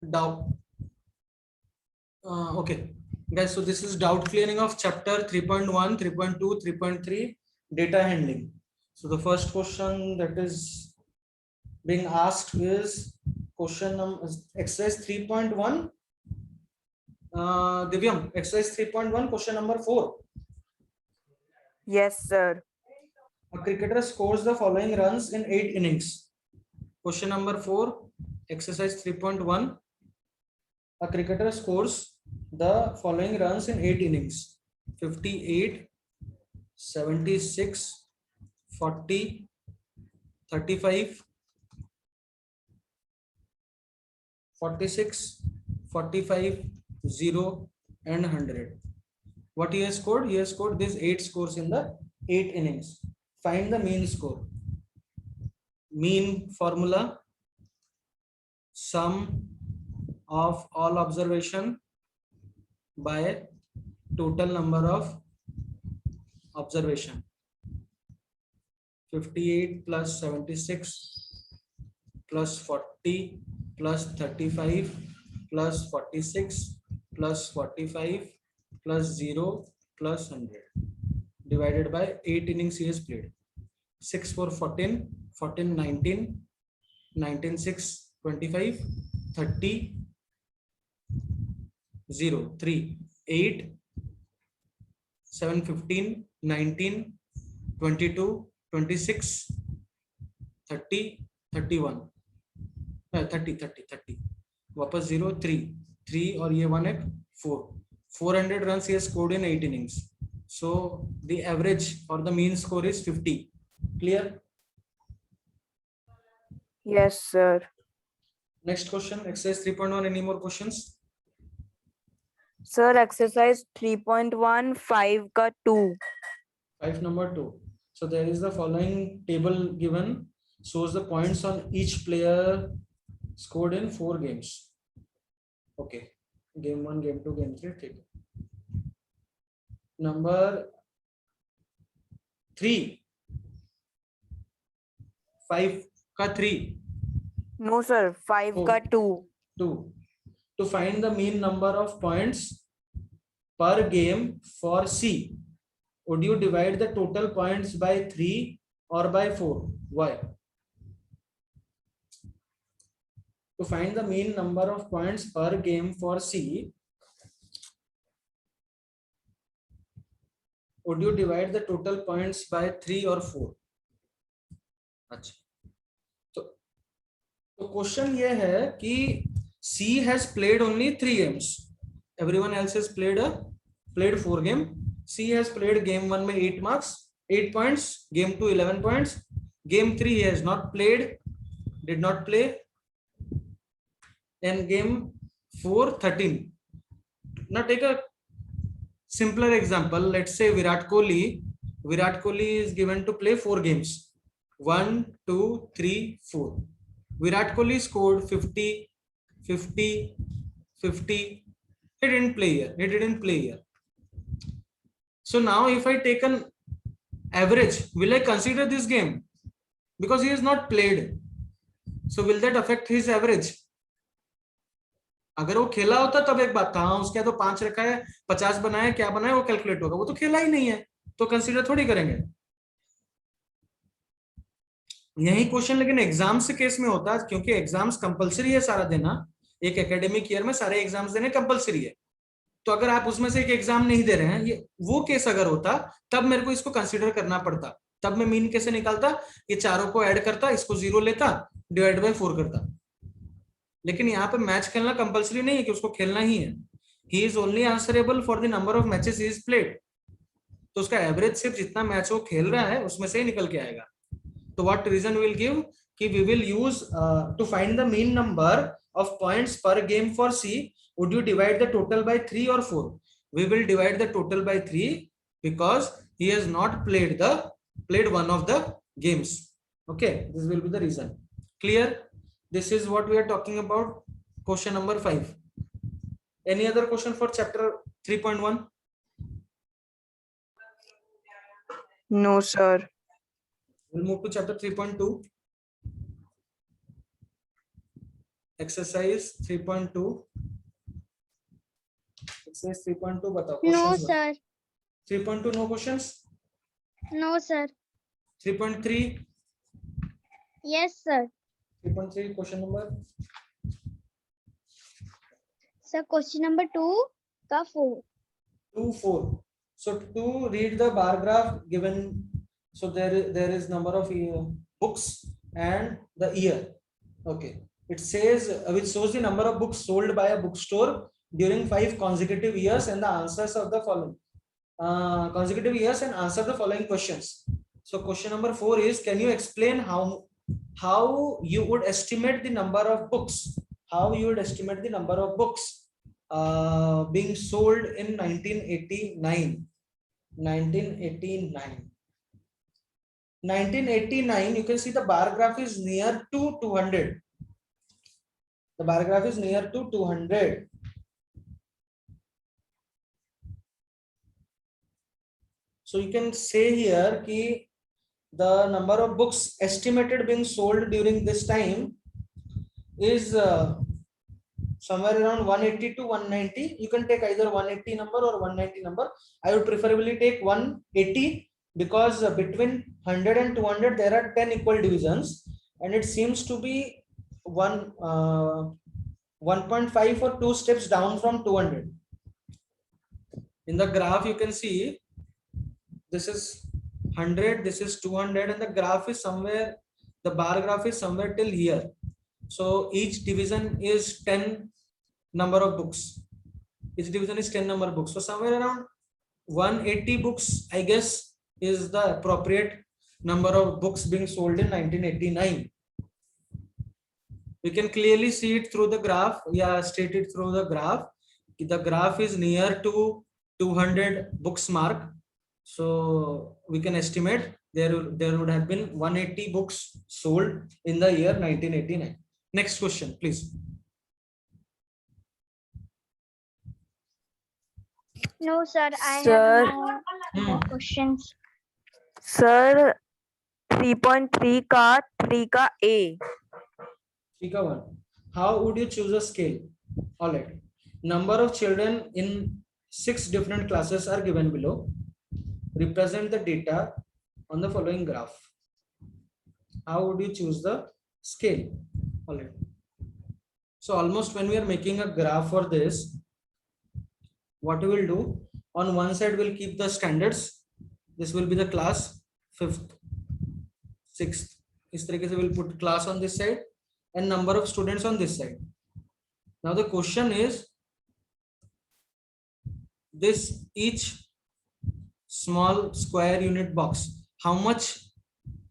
doubt. Okay, guys. So this is doubt clearing of chapter 3.1, 3.2, 3.3 data handling. So the first question that is being asked is question number exercise 3.1. Divyam, exercise 3.1, question number 4. Yes, sir. A cricketer scores the following runs in 8 innings. Question number 4, exercise 3.1. A cricketer scores the following runs in 8 innings: 58, 76, 40, 35, 46, 45, 0, and 100. What he has scored? He has scored these 8 scores in the 8 innings. Find the mean score. Mean formula: sum of all observation by total number of observation. 58 plus 76 plus 40 plus 35 plus 46 plus 45 plus 0 plus 100 divided by 8 innings he has played. 6 for 14, 14 19, 19 6 25, 30 0 3 8 7 15 19 22 26 30 31 30 वापस 0 3 और ये 1 एक 400 runs he has scored in 8 innings. So the average or the mean score is 50. Clear? Yes, sir. Next question, exercise 3.1. Any more questions? Sir, exercise 3.1, 5 ka 2. 5 number 2. So there is the following table given, shows the points on each player scored in 4 games. Okay, game 1, game 2, game 3. ठीक. Number 3, 5 का 3. No, sir. 5 ka 2. 2. To find the mean number of points per game for C, would you divide the total points by 3 or by 4? Why? To find the mean number of points per game for C, would you divide the total points by 3 or 4? अच्छा, तो question ये है कि C has played only 3 games. Everyone else has played 4 game. C has played game 1 में 8 marks, 8 points, game 2 11 points, game 3 he has not played, did not play, and game 4 13. Now take a simpler example. Let's say Virat Kohli is given to play 4 games. 1, 2, 3, 4. Virat Kohli scored 50, 50, 50. He didn't play here. So now if I take an average, will I consider this game? Because he has not played. So will that affect his average? अगर वो खेला होता तब एक बात था, हाँ उसके तो 5 रखा है, 50 बनाया, क्या बनाया वो कैलकुलेट होगा. वो तो खेला ही नहीं है, तो कंसीडर थोड़ी करेंगे. यही क्वेश्चन लेकिन एग्जाम्स के केस में होता है, क्योंकि एग्जाम्स कंपलसरी है सारा देना. एक एकेडमिक ईयर में सारे एग्जाम्स देने कंपलसरी है. तो अगर आप उसमें से एक एग्जाम नहीं दे रहे हैं, ये वो केस अगर होता तब मेरे को इसको कंसीडर करना पड़ता. तब मैं मीन कैसे निकालता? ये चारों को ऐड करता, इसको 0 लेता, डिवाइड बाय 4 करता. लेकिन यहाँ पे मैच खेलना कंपलसरी नहीं है कि उसको खेलना ही है. He is only answerable for the number of matches he is played. तो उसका एवरेज सिर्फ जितना मैच वो खेल रहा है उसमें से ही निकल के आएगा. तो व्हाट रीजन विल गिव कि we will use to find the mean number of points per game for C, would you divide the total by 3 or 4? We will divide the total by 3 because he has not played one of the games. Okay, this will be the reason. Clear? This is what we are talking about. Question number 5. Any other question for chapter 3.1? No, sir. We'll move to chapter 3.2. exercise 3.2. Exercise 3.2 बताओ No, questions. sir. 3.2 no questions. No, sir. 3.3. Yes, sir. 3.3 question number. Sir, question number 2 का 4. 2, 4. So to read the bar graph given, so there is number of books and the year. Okay, it says which shows the number of books sold by a bookstore during 5 consecutive years and the answers of the following consecutive years and answer the following questions. So question number 4 is, can you explain how you would estimate the number of books, how you would estimate the number of books being sold in 1989. 1989, you can see the bar graph is near to 200. The bar graph is near to 200. So you can say here ki the number of books estimated being sold during this time is somewhere around 180 to 190. You can take either 180 number or 190 number. I would preferably take 180 because between 100 and 200 there are 10 equal divisions and it seems to be 1.5 or 2 steps down from 200. In the graph you can see this is 100, this is 200, and the graph is somewhere, the bar graph is somewhere till here. So each division is 10 number of books. Each division is 10 number of books. So somewhere around 180 books, I guess, is the appropriate number of books being sold in 1989. We can clearly see it through the graph. Yeah, stated through the graph. The graph is near to 200 books mark. So we can estimate there would have been 180 books sold in the year 1989. Next question, please. No, sir. I Sir. have no more questions. Sir, 3.3 का 3 का A. 3 का 1. How would you choose a scale? All right. Number of children in 6 different classes are given below. Represent the data on the following graph. How would you choose the scale? All right. So almost when we are making a graph for this, what we will do, on one side we'll keep the standards. This will be the class 5th, 6th. इस तरीके से we'll put class on this side and number of students on this side. Now the question is, this each small square unit box, how much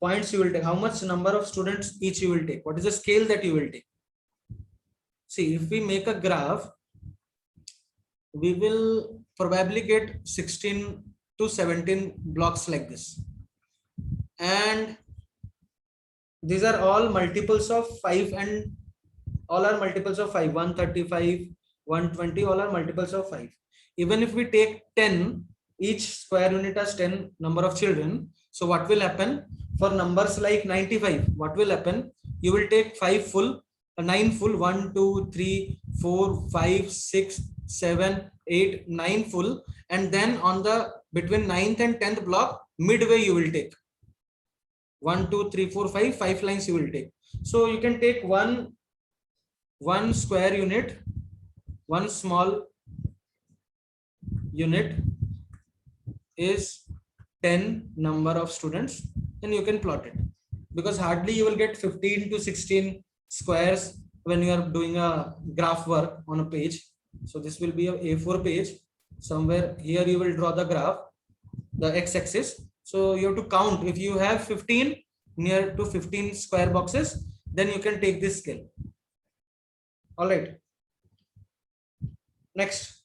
points you will take, how much number of students each you will take, what is the scale that you will take? See, if we make a graph, we will probably get 16 to 17 blocks like this, and these are all multiples of 5 and all are multiples of 5. 135, 120, all are multiples of 5. Even if we take 10, each square unit has 10 number of children. So what will happen for numbers like 95? What will happen? You will take 5 full, 9 full, 1, 2, 3, 4, 5, 6, 7, 8, 9 full, and then on the between 9th and 10th block, midway you will take 1, 2, 3, 4, 5 lines you will take. So you can take one square unit, one small unit is 10 number of students, and you can plot it, because hardly you will get 15 to 16 squares when you are doing a graph work on a page. So this will be a A4 page. Somewhere here you will draw the graph, the x-axis. So you have to count. If you have 15 near to 15 square boxes, then you can take this scale. All right. Next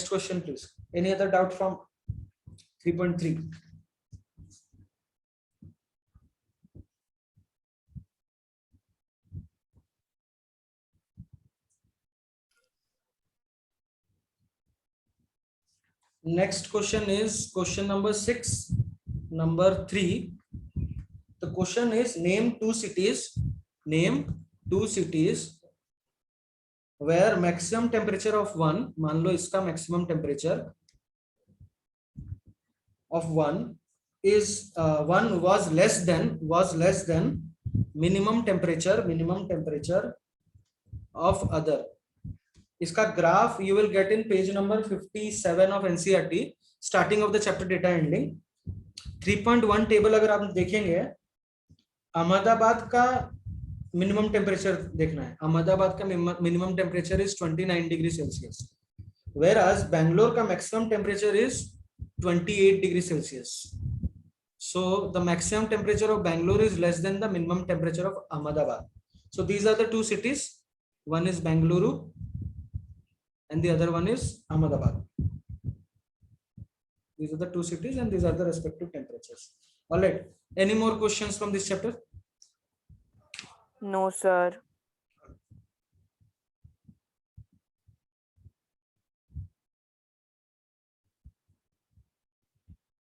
question, please. Any other doubt from 3.3? Next question is question number 6, number 3. The question is name two cities where maximum temperature of one, मान लो इसका maximum temperature of one is one was less than minimum temperature of other. इसका graph you will get in page number 57 of NCERT, starting of the chapter data ending. 3.1 table अगर आप देखेंगे, अहमदाबाद का minimum temperature देखना है. अहमदाबाद का minimum temperature is 29 degree Celsius, whereas Bangalore का maximum temperature is 28 degree Celsius. So the maximum temperature of Bangalore is less than the minimum temperature of Ahmedabad. So these are the two cities. One is Bengaluru and the other one is Ahmedabad. These are the two cities and these are the respective temperatures. All right. Any more questions from this chapter? No, sir.